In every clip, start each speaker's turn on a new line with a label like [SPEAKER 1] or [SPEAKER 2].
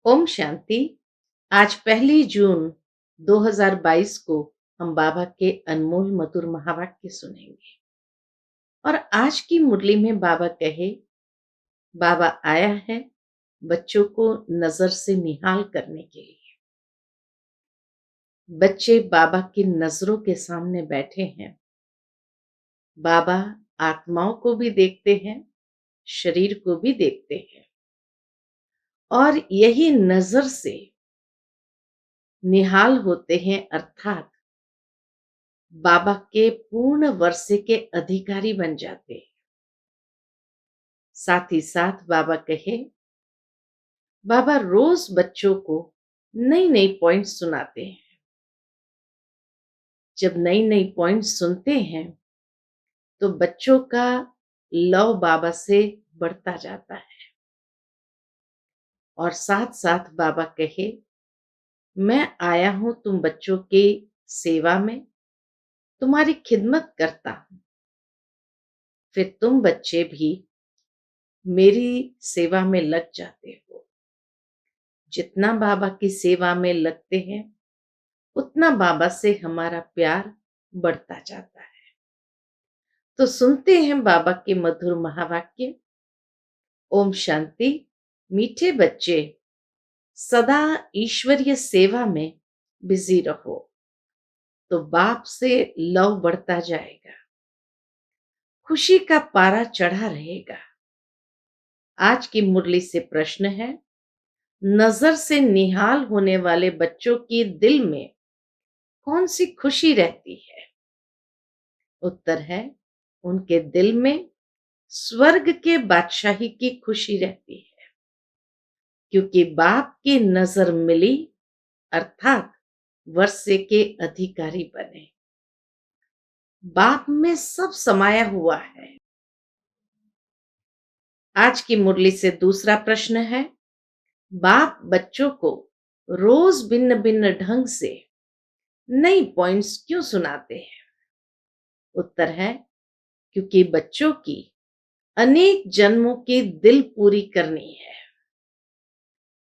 [SPEAKER 1] ओम शांति। आज 1 जून 2022 को हम बाबा के अनमोल मधुर महावाक्य सुनेंगे। और आज की मुरली में बाबा कहे, बाबा आया है बच्चों को नजर से निहाल करने के लिए। बच्चे बाबा की नजरों के सामने बैठे हैं। बाबा आत्माओं को भी देखते हैं, शरीर को भी देखते हैं, और यही नजर से निहाल होते हैं, अर्थात बाबा के पूर्ण वर्षे के अधिकारी बन जाते हैं। साथ ही साथ बाबा कहे, बाबा रोज बच्चों को नई नई पॉइंट्स सुनाते हैं। जब नई नई पॉइंट्स सुनते हैं तो बच्चों का लव बाबा से बढ़ता जाता है। और साथ साथ बाबा कहे, मैं आया हूं तुम बच्चों की सेवा में, तुम्हारी खिदमत करता हूं। फिर तुम बच्चे भी मेरी सेवा में लग जाते हो। जितना बाबा की सेवा में लगते हैं उतना बाबा से हमारा प्यार बढ़ता जाता है। तो सुनते हैं बाबा के मधुर महावाक्य। ओम शांति। मीठे बच्चे, सदा ईश्वरीय सेवा में बिजी रहो तो बाप से लव बढ़ता जाएगा, खुशी का पारा चढ़ा रहेगा। आज की मुरली से प्रश्न है, नजर से निहाल होने वाले बच्चों की दिल में कौन सी खुशी रहती है? उत्तर है, उनके दिल में स्वर्ग के बादशाही की खुशी रहती है, क्योंकि बाप की नजर मिली, अर्थात वर्षे के अधिकारी बने। बाप में सब समाया हुआ है। आज की मुरली से दूसरा प्रश्न है, बाप बच्चों को रोज भिन्न भिन्न ढंग से नई पॉइंट्स क्यों सुनाते हैं? उत्तर है, क्योंकि बच्चों की अनेक जन्मों की दिल पूरी करनी है।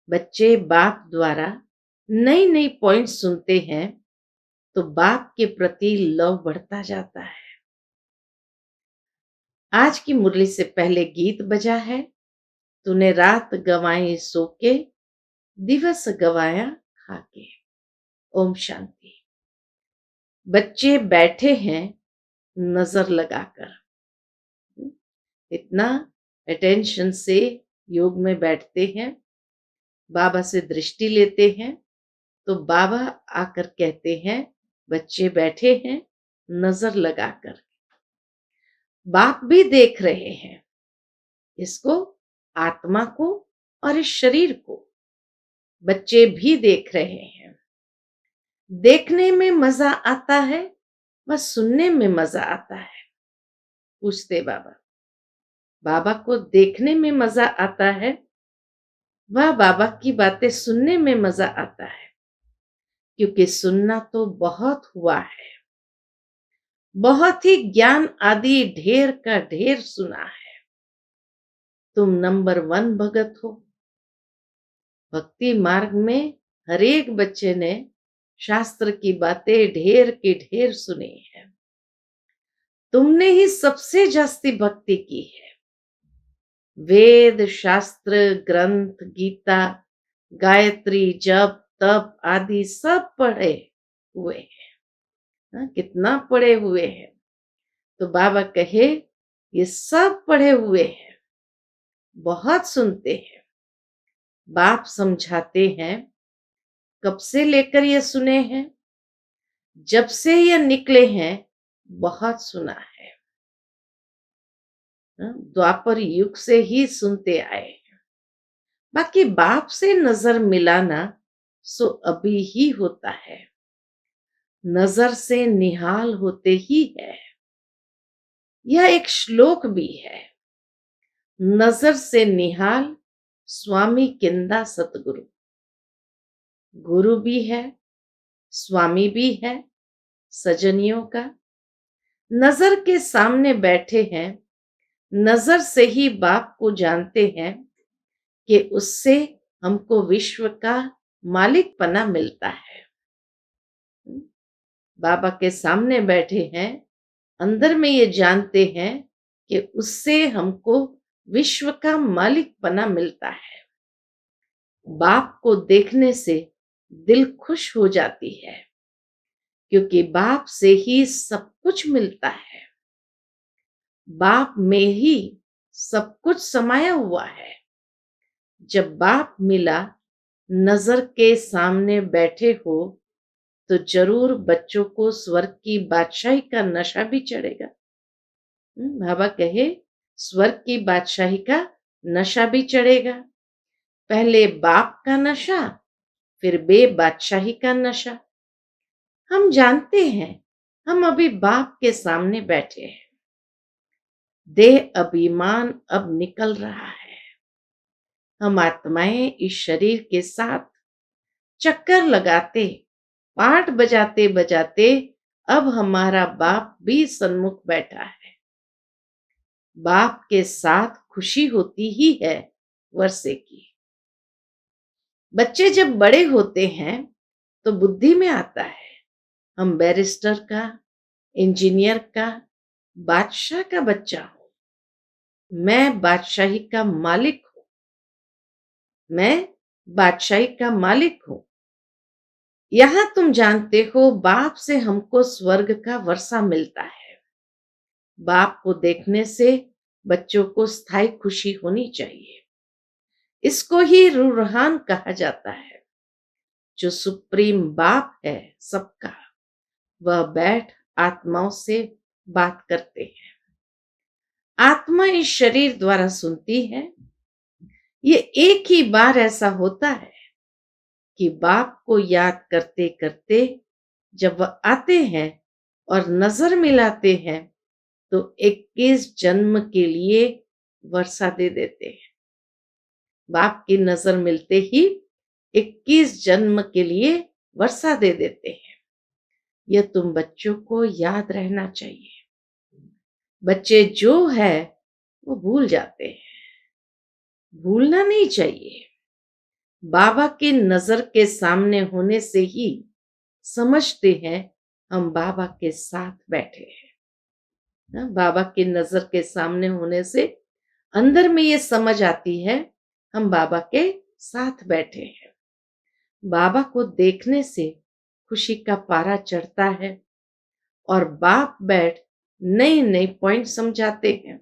[SPEAKER 1] बच्चे बाप द्वारा नई नई पॉइंट सुनते हैं तो बाप के प्रति लव बढ़ता जाता है। आज की मुरली से पहले गीत बजा है, तूने रात गंवाई सो के, दिवस गवाया खाके। ओम शांति। बच्चे बैठे हैं नजर लगाकर, इतना अटेंशन से योग में बैठते हैं, बाबा से दृष्टि लेते हैं तो बाबा आकर कहते हैं, बच्चे बैठे हैं नजर लगाकर। बाप भी देख रहे हैं इसको, आत्मा को और इस शरीर को। बच्चे भी देख रहे हैं। देखने में मजा आता है व सुनने में मजा आता है? पूछते बाबा। बाबा को देखने में मजा आता है, वह बाबा की बातें सुनने में मजा आता है, क्योंकि सुनना तो बहुत हुआ है, बहुत ही ज्ञान आदि ढेर का ढेर सुना है। तुम नंबर 1 भगत हो। भक्ति मार्ग में हर एक बच्चे ने शास्त्र की बातें ढेर की ढेर सुनी है। तुमने ही सबसे जास्ती भक्ति की है। वेद, शास्त्र, ग्रंथ, गीता, गायत्री, जप, तप आदि सब पढ़े हुए हैं। कितना पढ़े हुए हैं? तो बाबा कहे, ये सब पढ़े हुए हैं, बहुत सुनते हैं। बाप समझाते हैं, कब से लेकर ये सुने हैं? जब से ये निकले हैं बहुत सुना है। द्वापर युग से ही सुनते आए हैं। बाकी बाप से नजर मिलाना सो अभी ही होता है, नजर से निहाल होते ही है। यह एक श्लोक भी है, नजर से निहाल स्वामी किंदा सतगुरु। गुरु भी है, स्वामी भी है, सजनियों का नजर के सामने बैठे हैं। नजर से ही बाप को जानते हैं कि उससे हमको विश्व का मालिकपना मिलता है। बाबा के सामने बैठे हैं, अंदर में ये जानते हैं कि उससे हमको विश्व का मालिकपना मिलता है। बाप को देखने से दिल खुश हो जाती है, क्योंकि बाप से ही सब कुछ मिलता है। बाप में ही सब कुछ समाया हुआ है। जब बाप मिला, नजर के सामने बैठे हो, तो जरूर बच्चों को स्वर्ग की बादशाही का नशा भी चढ़ेगा। बाबा कहे स्वर्ग की बादशाही का नशा भी चढ़ेगा। पहले बाप का नशा, फिर बे बादशाही का नशा। हम जानते हैं हम अभी बाप के सामने बैठे हैं। देह अभिमान अब निकल रहा है। हम आत्माएं इस शरीर के साथ चक्कर लगाते, पाठ बजाते बजाते अब हमारा बाप भी सन्मुख बैठा है। बाप के साथ खुशी होती ही है वर्षे की। बच्चे जब बड़े होते हैं तो बुद्धि में आता है हम बैरिस्टर का, इंजीनियर का, बादशाह का बच्चा हूं। मैं बादशाही का मालिक हूं। मैं बादशाही का मालिक हूं। यहां तुम जानते हो बाप से हमको स्वर्ग का वर्षा मिलता है। बाप को देखने से बच्चों को स्थायी खुशी होनी चाहिए। इसको ही रूहान कहा जाता है। जो सुप्रीम बाप है सबका, वह बैठ आत्माओं से बात करते हैं। आत्मा इस शरीर द्वारा सुनती है। ये एक ही बार ऐसा होता है कि बाप को याद करते करते जब वह आते हैं और नजर मिलाते हैं, तो 21 जन्म के लिए वर्षा दे देते हैं। बाप की नजर मिलते ही 21 जन्म के लिए वर्षा दे देते हैं। यह तुम बच्चों को याद रहना चाहिए। बच्चे जो है वो भूल जाते हैं। भूलना नहीं चाहिए। बाबा की नजर के सामने होने से ही समझते हैं हम बाबा के साथ बैठे हैं। बाबा की नजर के सामने होने से अंदर में ये समझ आती है हम बाबा के साथ बैठे हैं। बाबा को देखने से खुशी का पारा चढ़ता है और बाप बैठ नए नए पॉइंट समझाते हैं।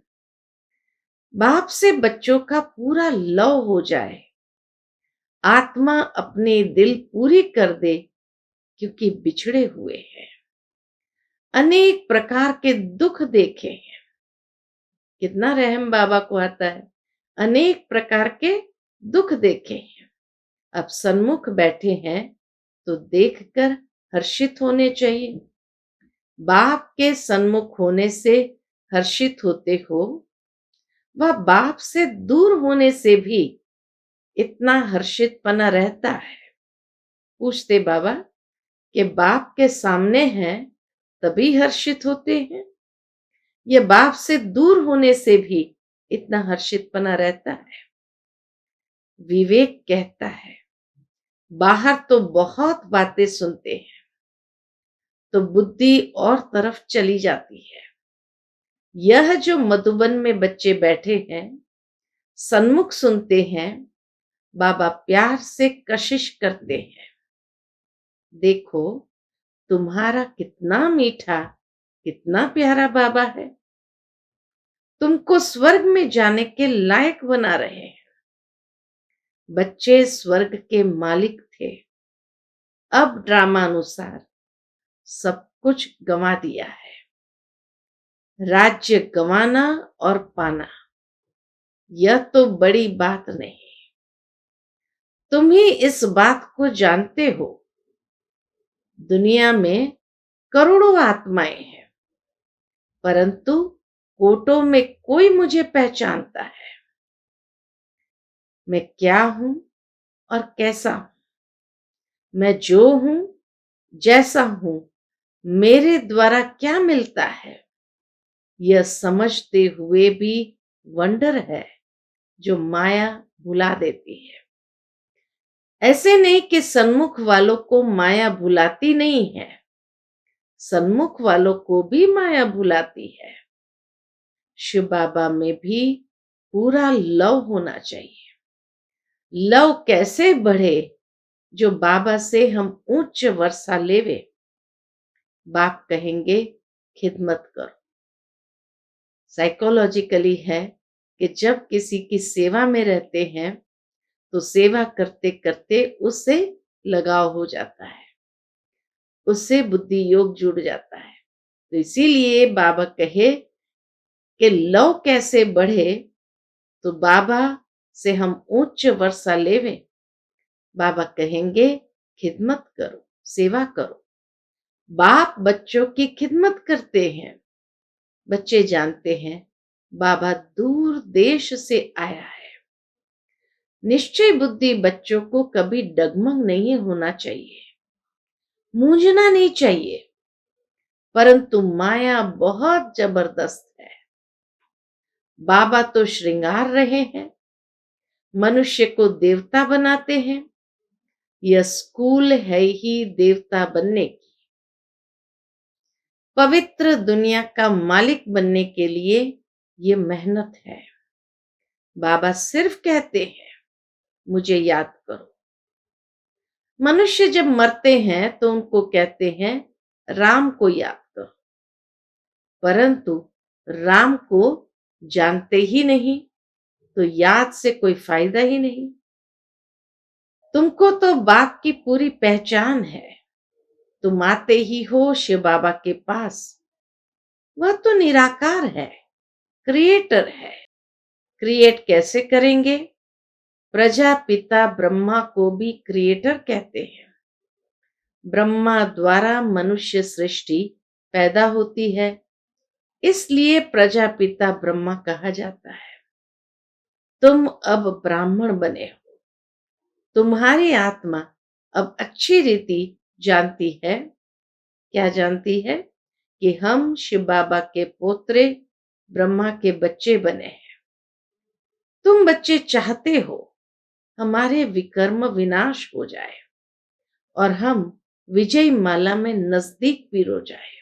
[SPEAKER 1] बाप से बच्चों का पूरा लव हो जाए, आत्मा अपने दिल पूरी कर दे, क्योंकि बिछड़े हुए हैं। अनेक प्रकार के दुख देखे हैं। कितना रहम बाबा को आता है। अनेक प्रकार के दुख देखे हैं। अब सन्मुख बैठे हैं तो देखकर हर्षित होने चाहिए। बाप के सन्मुख होने से हर्षित होते हो, वह बाप से दूर होने से भी इतना हर्षितपना रहता है। पूछते बाबा कि बाप के सामने हैं तभी हर्षित होते हैं, ये बाप से दूर होने से भी इतना हर्षितपना रहता है। विवेक कहता है बाहर तो बहुत बातें सुनते हैं तो बुद्धि और तरफ चली जाती है। यह जो मधुबन में बच्चे बैठे हैं, सन्मुख सुनते हैं, बाबा प्यार से कशिश करते हैं। देखो तुम्हारा कितना मीठा, कितना प्यारा बाबा है। तुमको स्वर्ग में जाने के लायक बना रहे हैं। बच्चे स्वर्ग के मालिक थे, अब ड्रामा अनुसार सब कुछ गंवा दिया है। राज्य गंवाना और पाना यह तो बड़ी बात नहीं। तुम ही इस बात को जानते हो। दुनिया में करोड़ों आत्माएं हैं, परंतु कोटों में कोई मुझे पहचानता है। मैं क्या हूं और कैसा हूं। मैं जो हूं, जैसा हूं, मेरे द्वारा क्या मिलता है, यह समझते हुए भी वंडर है जो माया भुला देती है। ऐसे नहीं कि सन्मुख वालों को माया भुलाती नहीं है, सन्मुख वालों को भी माया भुलाती है। शिव बाबा में भी पूरा लव होना चाहिए। लव कैसे बढ़े? जो बाबा से हम उच्च वर्षा लेवे। बाप कहेंगे खिदमत करो। साइकोलॉजिकली है कि जब किसी की सेवा में रहते हैं तो सेवा करते करते उससे लगाव हो जाता है, उससे बुद्धि योग जुड़ जाता है। तो इसीलिए बाबा कहे कि लव कैसे बढ़े, तो बाबा से हम उच्च वर्षा लेवे। बाबा कहेंगे खिदमत करो, सेवा करो। बाप बच्चों की खिदमत करते हैं। बच्चे जानते हैं बाबा दूर देश से आया है। निश्चय बुद्धि बच्चों को कभी डगमग नहीं होना चाहिए, मूंझना नहीं चाहिए, परंतु माया बहुत जबरदस्त है। बाबा तो श्रृंगार रहे हैं, मनुष्य को देवता बनाते हैं। यह स्कूल है ही देवता बनने की। पवित्र दुनिया का मालिक बनने के लिए ये मेहनत है। बाबा सिर्फ कहते हैं मुझे याद करो। मनुष्य जब मरते हैं तो उनको कहते हैं राम को याद करो, परंतु राम को जानते ही नहीं तो याद से कोई फायदा ही नहीं। तुमको तो बाप की पूरी पहचान है। तुम आते ही हो शिव बाबा के पास। वह तो निराकार है, क्रिएटर है। क्रिएट कैसे करेंगे? प्रजापिता ब्रह्मा को भी क्रिएटर कहते हैं। ब्रह्मा द्वारा मनुष्य सृष्टि पैदा होती है, इसलिए प्रजापिता ब्रह्मा कहा जाता है। तुम अब ब्राह्मण बने हो। तुम्हारी आत्मा अब अच्छी रीति जानती है। क्या जानती है? कि हम शिव बाबा के पोत्रे ब्रह्मा के बच्चे बने हैं। तुम बच्चे चाहते हो हमारे विकर्म विनाश हो जाए और हम विजय माला में नजदीक पिरो जाए,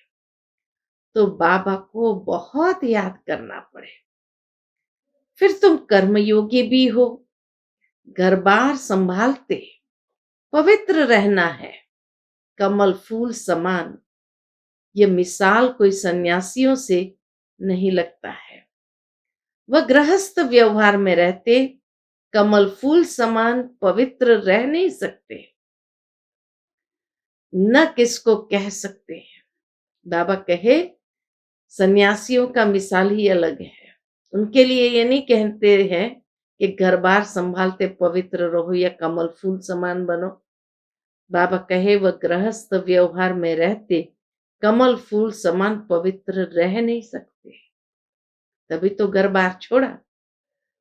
[SPEAKER 1] तो बाबा को बहुत याद करना पड़े। फिर तुम कर्मयोगी भी हो, घर बार संभालते, पवित्र रहना है, कमल फूल समान। ये मिसाल कोई सन्यासियों से नहीं लगता है। वह गृहस्थ व्यवहार में रहते कमल फूल समान पवित्र रह नहीं सकते, न किसको कह सकते हैं। बाबा कहे सन्यासियों का मिसाल ही अलग है। उनके लिए ये नहीं कहते हैं कि घर बार संभालते पवित्र रहो या कमल फूल समान बनो। बाबा कहे वह गृहस्थ व्यवहार में रहते कमल फूल समान पवित्र रह नहीं सकते, तभी तो घर बार छोड़ा।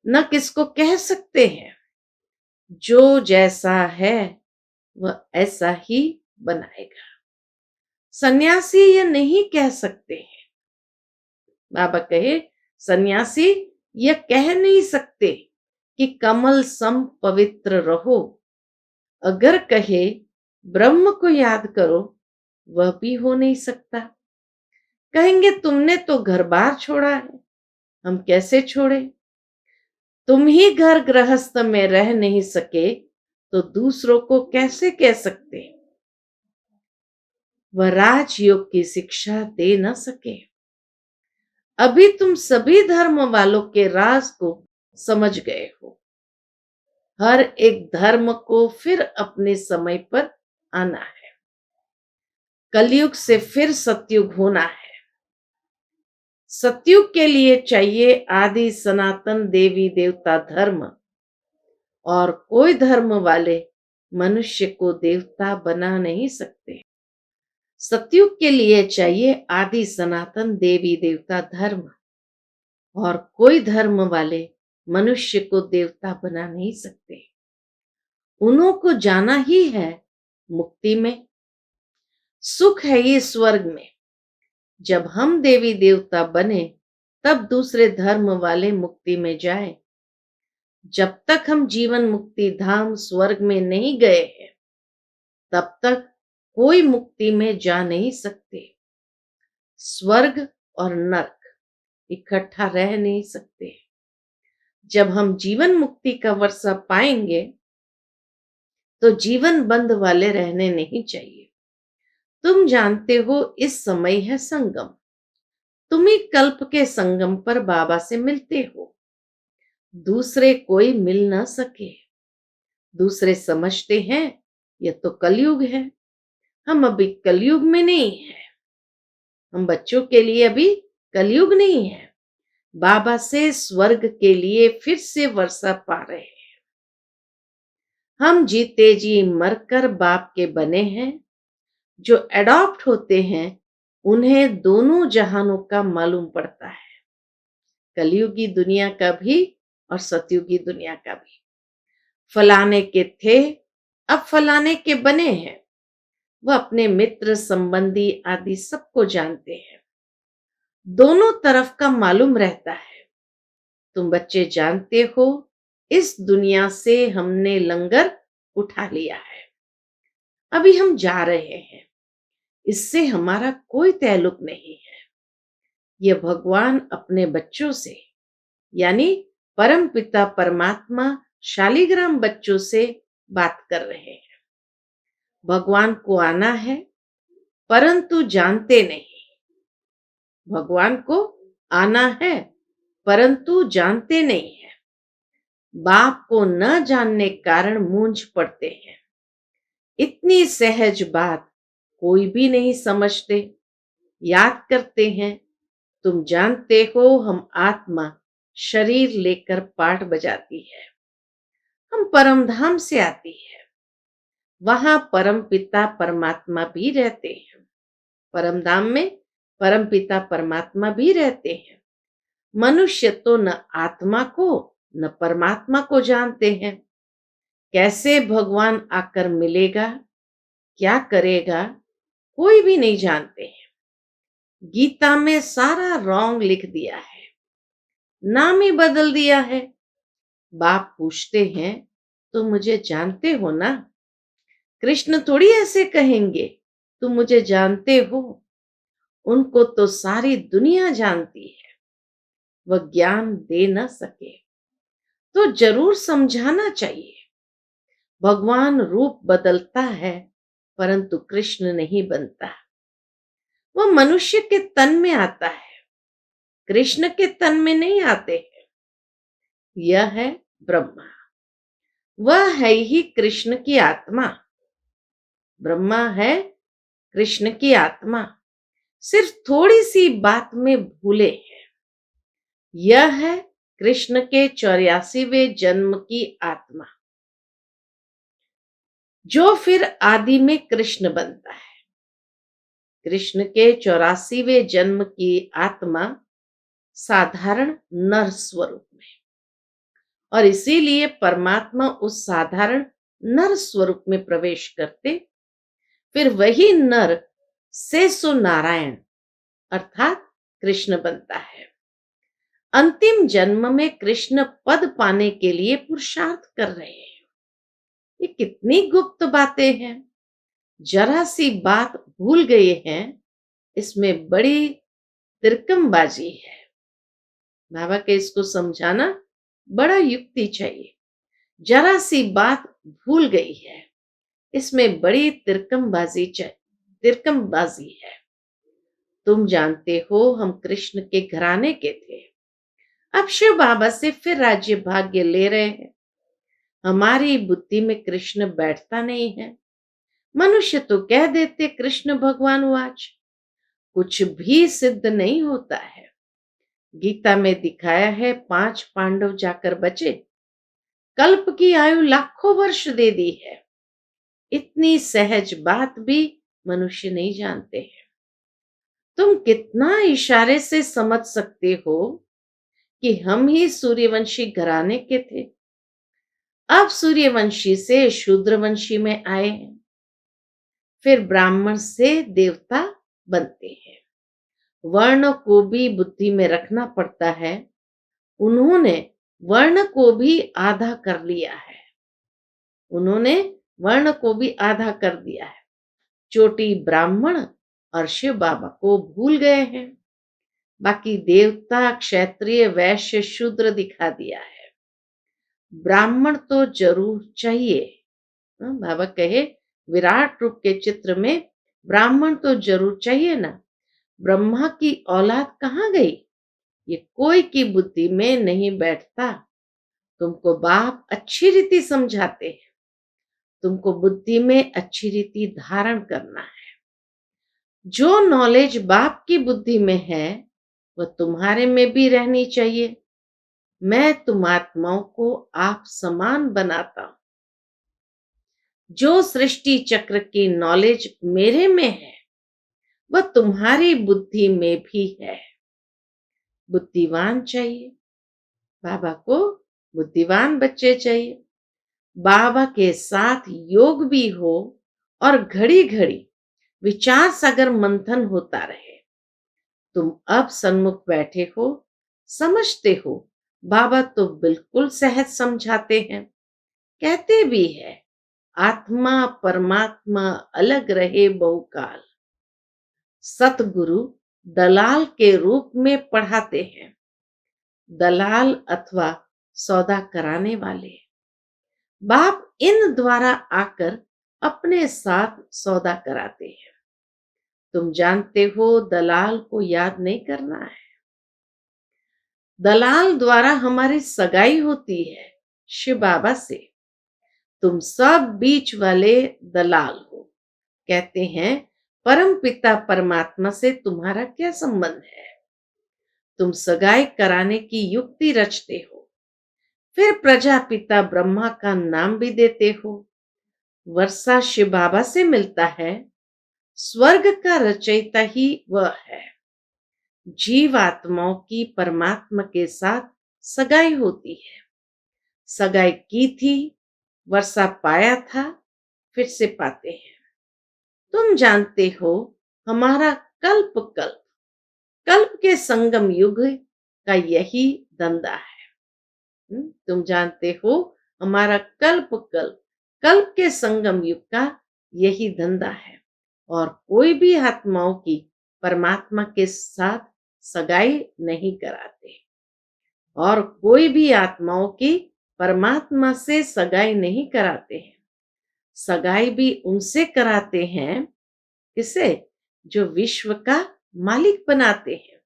[SPEAKER 1] न किसको कह सकते हैं। जो जैसा है वह ऐसा ही बनाएगा। सन्यासी ये नहीं कह सकते हैं। बाबा कहे सन्यासी यह कह नहीं सकते कि कमल सम पवित्र रहो। अगर कहे ब्रह्म को याद करो, वह भी हो नहीं सकता। कहेंगे तुमने तो घर बार छोड़ा है, हम कैसे छोड़े? तुम ही घर गृहस्थ में रह नहीं सके तो दूसरों को कैसे कह सकते? वह राजयोग की शिक्षा दे न सके। अभी तुम सभी धर्म वालों के राज को समझ गए हो। हर एक धर्म को फिर अपने समय पर आना है। कलयुग से फिर सतयुग होना है। सतयुग के लिए चाहिए आदि सनातन देवी देवता धर्म, और कोई धर्म वाले मनुष्य को देवता बना नहीं सकते। सतयुग के लिए चाहिए आदि सनातन देवी देवता धर्म, और कोई धर्म वाले मनुष्य को देवता बना नहीं सकते। उन्हों को जाना ही है मुक्ति में। सुख है ये स्वर्ग में। जब हम देवी देवता बने तब दूसरे धर्म वाले मुक्ति में जाए। जब तक हम जीवन मुक्ति धाम स्वर्ग में नहीं गए हैं, तब तक कोई मुक्ति में जा नहीं सकते। स्वर्ग और नरक इकट्ठा रह नहीं सकते। जब हम जीवन मुक्ति का वर्षा पाएंगे, तो जीवन बंध वाले रहने नहीं चाहिए। तुम जानते हो, इस समय है संगम। तुम ही कल्प के संगम पर बाबा से मिलते हो। दूसरे कोई मिल ना सके। दूसरे समझते हैं यह तो कलयुग है। हम अभी कलयुग में नहीं है। हम बच्चों के लिए अभी कलयुग नहीं है। बाबा से स्वर्ग के लिए फिर से वर्षा पा रहे हैं। हम जीते जी मरकर बाप के बने हैं। जो एडॉप्ट होते हैं, उन्हें दोनों जहानों का मालूम पड़ता है, कलयुगी दुनिया का भी और सतयुगी दुनिया का भी। फलाने के थे, अब फलाने के बने हैं। वह अपने मित्र संबंधी आदि सबको जानते हैं। दोनों तरफ का मालूम रहता है। तुम बच्चे जानते हो, इस दुनिया से हमने लंगर उठा लिया है। अभी हम जा रहे हैं। इससे हमारा कोई ताल्लुक नहीं है। यह भगवान अपने बच्चों से, यानी परम पिता परमात्मा शालिग्राम बच्चों से बात कर रहे हैं। भगवान को आना है, परंतु जानते नहीं। भगवान को आना है, परंतु जानते नहीं है। बाप को न जानने कारण मूंझ पड़ते हैं। इतनी सहज बात कोई भी नहीं समझते। याद करते हैं, तुम जानते हो, हम आत्मा शरीर लेकर पाठ बजाती है। हम परम धाम से आती है। वहां परम पिता परमात्मा भी रहते हैं। परम धाम में परम पिता परमात्मा भी रहते हैं। मनुष्य तो न आत्मा को न परमात्मा को जानते हैं। कैसे भगवान आकर मिलेगा, क्या करेगा, कोई भी नहीं जानते हैं। गीता में सारा रॉन्ग लिख दिया है, नाम ही बदल दिया है। बाप पूछते हैं, तुम मुझे जानते हो ना? कृष्ण थोड़ी ऐसे कहेंगे, तुम मुझे जानते हो। उनको तो सारी दुनिया जानती है। वह ज्ञान दे न सके तो जरूर समझाना चाहिए। भगवान रूप बदलता है, परंतु कृष्ण नहीं बनता। वह मनुष्य के तन में आता है, कृष्ण के तन में नहीं आते हैं। यह है ब्रह्मा। वह है ही कृष्ण की आत्मा। ब्रह्मा है कृष्ण की आत्मा। सिर्फ थोड़ी सी बात में भूले हैं। यह है कृष्ण के 84वें जन्म की आत्मा, जो फिर आदि में कृष्ण बनता है। कृष्ण के 84वें जन्म की आत्मा साधारण नर स्वरूप में, और इसीलिए परमात्मा उस साधारण नर स्वरूप में प्रवेश करते, फिर वही नर से सो नारायण अर्थात कृष्ण बनता है। अंतिम जन्म में कृष्ण पद पाने के लिए पुरुषार्थ कर रहे हैं। ये कितनी गुप्त बातें हैं। जरा सी बात भूल गए हैं, इसमें बड़ी तिरकमबाजी है। बाबा के इसको समझाना बड़ा युक्ति चाहिए। जरा सी बात भूल गई है, इसमें बड़ी तिरकमबाजी है। तुम जानते हो, हम कृष्ण के घराने के थे। अब शिव बाबा से फिर राज्य भाग्य ले रहे हैं। हमारी बुद्धि में कृष्ण बैठता नहीं है। मनुष्य तो कह देते कृष्ण भगवान वाच। कुछ भी सिद्ध नहीं होता है। गीता में दिखाया है, 5 पांडव जाकर बचे, कल्प की आयु लाखों वर्ष दे दी है। इतनी सहज बात भी मनुष्य नहीं जानते हैं। तुम कितना इशारे से समझ सकते हो कि हम ही सूर्यवंशी घराने के थे। अब सूर्यवंशी से शूद्रवंशी में आए हैं, फिर ब्राह्मण से देवता बनते हैं। वर्ण को भी बुद्धि में रखना पड़ता है। उन्होंने वर्ण को भी आधा कर लिया है। उन्होंने वर्ण को भी आधा कर दिया है। चोटी ब्राह्मण और शिव बाबा को भूल गए हैं। बाकी देवता, क्षत्रिय, वैश्य, शूद्र दिखा दिया है। ब्राह्मण तो जरूर चाहिए। बाबा कहे विराट रूप के चित्र में ब्राह्मण तो जरूर चाहिए ना। ब्रह्मा की औलाद कहाँ गई? ये कोई की बुद्धि में नहीं बैठता। तुमको बाप अच्छी रीति समझाते हैं। तुमको बुद्धि में अच्छी रीति धारण करना है। जो नॉलेज बाप की बुद्धि में है वह तुम्हारे में भी रहनी चाहिए। मैं तुम आत्माओं को आप समान बनाता हूं। जो सृष्टि चक्र की नॉलेज मेरे में है वह तुम्हारी बुद्धि में भी है। बुद्धिमान चाहिए। बाबा को बुद्धिमान बच्चे चाहिए। बाबा के साथ योग भी हो और घड़ी घड़ी विचार सागर मंथन होता रहे। तुम अब सन्मुख बैठे हो, समझते हो। बाबा तो बिल्कुल सहज समझाते हैं। कहते भी है आत्मा परमात्मा अलग रहे बहुकाल। सतगुरु दलाल के रूप में पढ़ाते हैं। दलाल अथवा सौदा कराने वाले। बाप इन द्वारा आकर अपने साथ सौदा कराते हैं। तुम जानते हो दलाल को याद नहीं करना है। दलाल द्वारा हमारी सगाई होती है शिव बाबा से। तुम सब बीच वाले दलाल हो। कहते हैं परम पिता परमात्मा से तुम्हारा क्या संबंध है? तुम सगाई कराने की युक्ति रचते हो, फिर प्रजापिता ब्रह्मा का नाम भी देते हो। वर्षा शिव बाबा से मिलता है। स्वर्ग का रचयिता ही वह है। जीव आत्माओं की परमात्मा के साथ सगाई होती है। सगाई की थी, वर्षा पाया था, फिर से पाते हैं। तुम जानते हो हमारा कल्प कल्प कल्प के संगम युग का यही धंधा है। तुम जानते हो हमारा कल्प कल्प कल्प के संगम युग का यही धंधा है। और कोई भी आत्माओं की परमात्मा के साथ सगाई नहीं कराते। और कोई भी आत्माओं की परमात्मा से सगाई नहीं कराते हैं। सगाई भी उनसे कराते हैं। किसे? जो विश्व का मालिक बनाते हैं।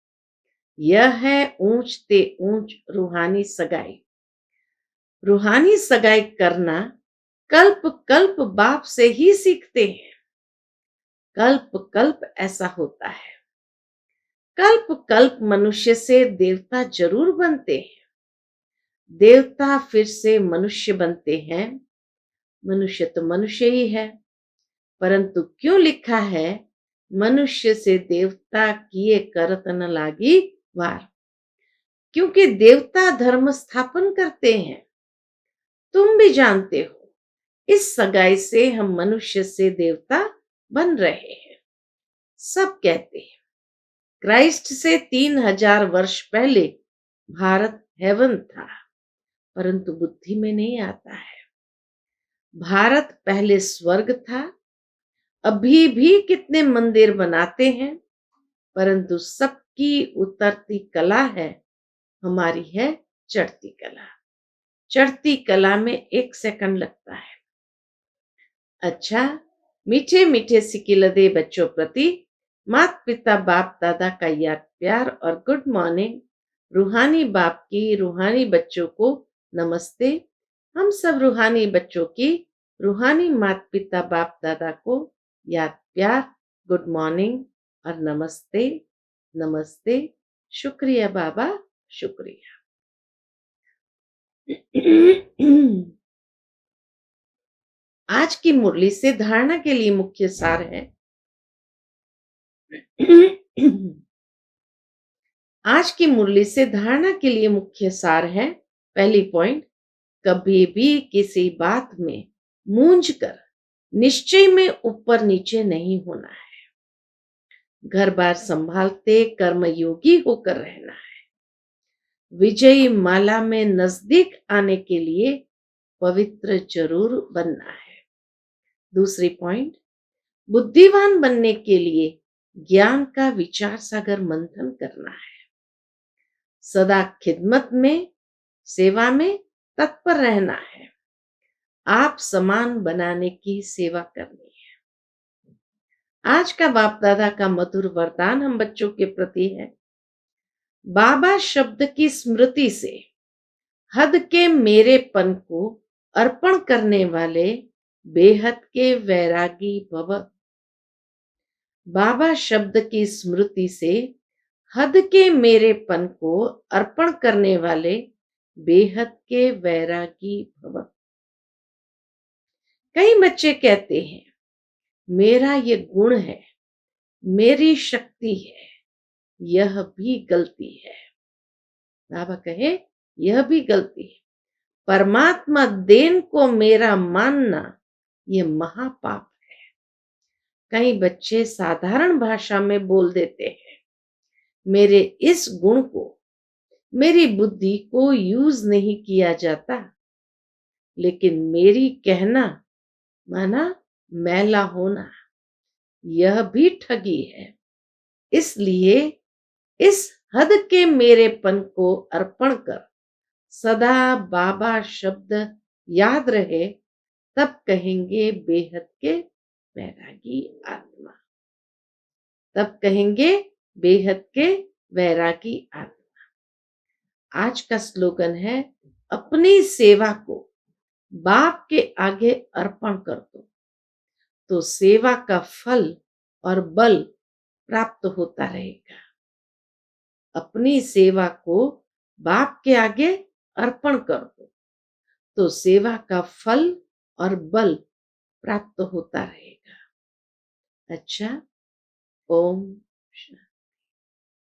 [SPEAKER 1] यह है ऊंच ते ऊंच रूहानी सगाई। रूहानी सगाई करना कल्प कल्प बाप से ही सीखते हैं। कल्प कल्प ऐसा होता है। कल्प कल्प मनुष्य से देवता जरूर बनते हैं। देवता फिर से मनुष्य बनते हैं। मनुष्य तो मनुष्य ही है, परंतु क्यों लिखा है मनुष्य से देवता किए करत न लागी वार? क्योंकि देवता धर्म स्थापन करते हैं। तुम भी जानते हो इस सगाई से हम मनुष्य से देवता बन रहे हैं। सब कहते हैं क्राइस्ट से 3000 वर्ष पहले भारत हेवन था, परंतु बुद्धि में नहीं आता है। भारत पहले स्वर्ग था। अभी भी कितने मंदिर बनाते हैं, परंतु सबकी उतरती कला है, हमारी है चढ़ती कला। चढ़ती कला में 1 सेकंड लगता है। अच्छा, मीठे मीठे सिकिलदे बच्चों प्रति माता पिता बाप दादा का याद प्यार और गुड मॉर्निंग। रूहानी बाप की रूहानी बच्चों को नमस्ते। हम सब रूहानी बच्चों की रूहानी माता पिता बाप दादा को याद प्यार, गुड मॉर्निंग और नमस्ते। नमस्ते। शुक्रिया बाबा, शुक्रिया। आज की मुरली से धारणा के लिए मुख्य सार है। आज की मुरली से धारणा के लिए मुख्य सार है। पहली पॉइंट, कभी भी किसी बात में मूंझ कर निश्चय में ऊपर नीचे नहीं होना है। घर बार संभालते कर्मयोगी होकर रहना है। विजयी माला में नजदीक आने के लिए पवित्र जरूर बनना है। दूसरी पॉइंट, बुद्धिमान बनने के लिए ज्ञान का विचार सागर मंथन करना है। सदा खिदमत में, सेवा में तत्पर रहना है। आप समान बनाने की सेवा करनी है। आज का बाप दादा का मधुर वरदान हम बच्चों के प्रति है। बाबा शब्द की स्मृति से हद के मेरेपन को अर्पण करने वाले बेहद के वैरागी भव। बाबा शब्द की स्मृति से हद के मेरेपन को अर्पण करने वाले बेहद के वैरागी भव। कई बच्चे कहते हैं मेरा ये गुण है, मेरी शक्ति है, यह भी गलती है। बाबा कहे यह भी गलती है। परमात्मा देन को मेरा मानना ये महापाप है। कई बच्चे साधारण भाषा में बोल देते हैं मेरे इस गुण को, मेरी बुद्धि को यूज नहीं किया जाता, लेकिन मेरी कहना माना मैला होना, यह भी ठगी है। इसलिए इस हद के मेरेपन को अर्पण कर सदा बाबा शब्द याद रहे, तब कहेंगे बेहद के वैरागी आत्मा। तब कहेंगे बेहद के वैरागी आत्मा। आज का स्लोगन है अपनी सेवा को बाप के आगे अर्पण कर दो, तो सेवा का फल और बल प्राप्त होता रहेगा। अपनी सेवा को बाप के आगे अर्पण कर दो, तो सेवा का फल और बल प्राप्त होता रहेगा। अच्छा, ओम शांति।